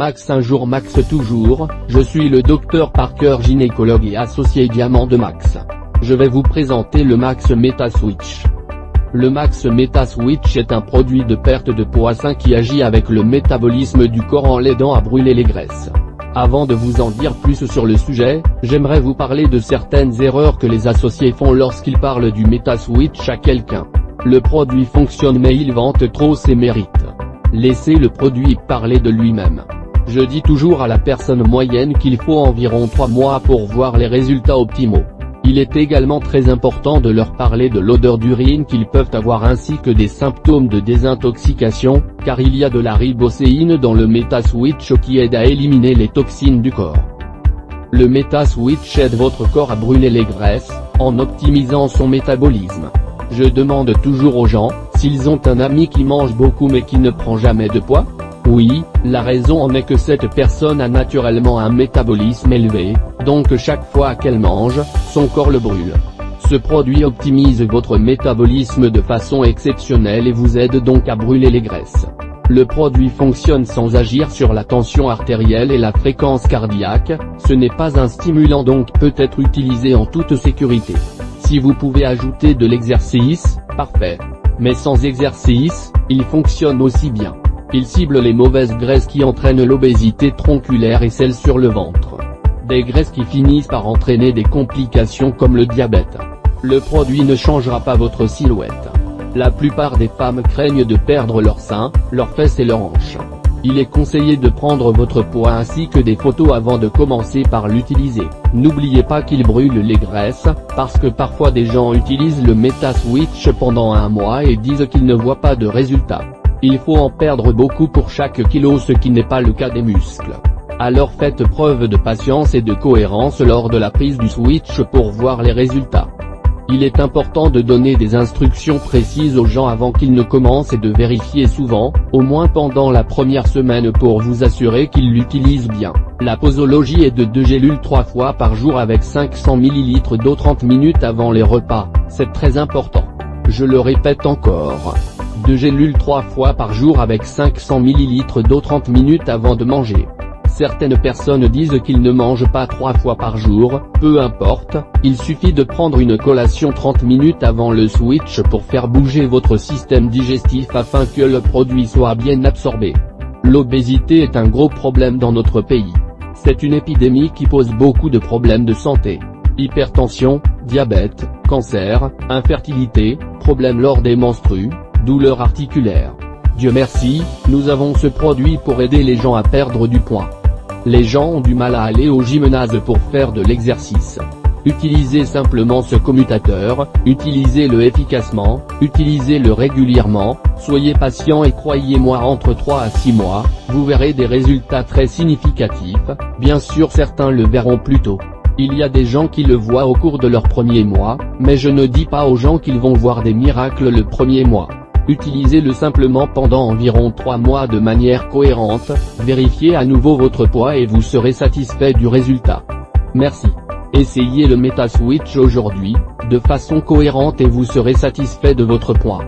Max un jour Max toujours, je suis le Dr Parker, gynécologue et associé diamant de Max. Je vais vous présenter le Max Metaswitch. Le Max Metaswitch est un produit de perte de poids sain qui agit avec le métabolisme du corps en l'aidant à brûler les graisses. Avant de vous en dire plus sur le sujet, j'aimerais vous parler de certaines erreurs que les associés font lorsqu'ils parlent du Metaswitch à quelqu'un. Le produit fonctionne mais il vante trop ses mérites. Laissez le produit parler de lui-même. Je dis toujours à la personne moyenne qu'il faut environ 3 mois pour voir les résultats optimaux. Il est également très important de leur parler de l'odeur d'urine qu'ils peuvent avoir ainsi que des symptômes de désintoxication, car il y a de la ribocéine dans le Metaswitch qui aide à éliminer les toxines du corps. Le Metaswitch aide votre corps à brûler les graisses, en optimisant son métabolisme. Je demande toujours aux gens, s'ils ont un ami qui mange beaucoup mais qui ne prend jamais de poids. Oui, la raison en est que cette personne a naturellement un métabolisme élevé, donc chaque fois qu'elle mange, son corps le brûle. Ce produit optimise votre métabolisme de façon exceptionnelle et vous aide donc à brûler les graisses. Le produit fonctionne sans agir sur la tension artérielle et la fréquence cardiaque, ce n'est pas un stimulant donc peut être utilisé en toute sécurité. Si vous pouvez ajouter de l'exercice, parfait. Mais sans exercice, il fonctionne aussi bien. Il cible les mauvaises graisses qui entraînent l'obésité tronculaire et celles sur le ventre. Des graisses qui finissent par entraîner des complications comme le diabète. Le produit ne changera pas votre silhouette. La plupart des femmes craignent de perdre leurs seins, leurs fesses et leurs hanches. Il est conseillé de prendre votre poids ainsi que des photos avant de commencer par l'utiliser. N'oubliez pas qu'il brûle les graisses, parce que parfois des gens utilisent le Metaswitch pendant 1 mois et disent qu'ils ne voient pas de résultats. Il faut en perdre beaucoup pour chaque kilo, ce qui n'est pas le cas des muscles. Alors faites preuve de patience et de cohérence lors de la prise du switch pour voir les résultats. Il est important de donner des instructions précises aux gens avant qu'ils ne commencent et de vérifier souvent, au moins pendant la première semaine pour vous assurer qu'ils l'utilisent bien. La posologie est de 2 gélules 3 fois par jour avec 500 ml d'eau 30 minutes avant les repas, c'est très important. Je le répète encore. 2 gélules 3 fois par jour avec 500 ml d'eau 30 minutes avant de manger. Certaines personnes disent qu'ils ne mangent pas 3 fois par jour, peu importe, il suffit de prendre une collation 30 minutes avant le switch pour faire bouger votre système digestif afin que le produit soit bien absorbé. L'obésité est un gros problème dans notre pays. C'est une épidémie qui pose beaucoup de problèmes de santé. Hypertension, diabète, cancer, infertilité, problèmes lors des menstrues, douleurs articulaires. Dieu merci, nous avons ce produit pour aider les gens à perdre du poids. Les gens ont du mal à aller au gymnase pour faire de l'exercice. Utilisez simplement ce commutateur, utilisez-le efficacement, utilisez-le régulièrement, soyez patient et croyez-moi entre 3 à 6 mois, vous verrez des résultats très significatifs, bien sûr certains le verront plus tôt. Il y a des gens qui le voient au cours de leur premier mois, mais je ne dis pas aux gens qu'ils vont voir des miracles le premier mois. Utilisez-le simplement pendant environ 3 mois de manière cohérente, vérifiez à nouveau votre poids et vous serez satisfait du résultat. Merci. Essayez le Metaswitch aujourd'hui, de façon cohérente et vous serez satisfait de votre poids.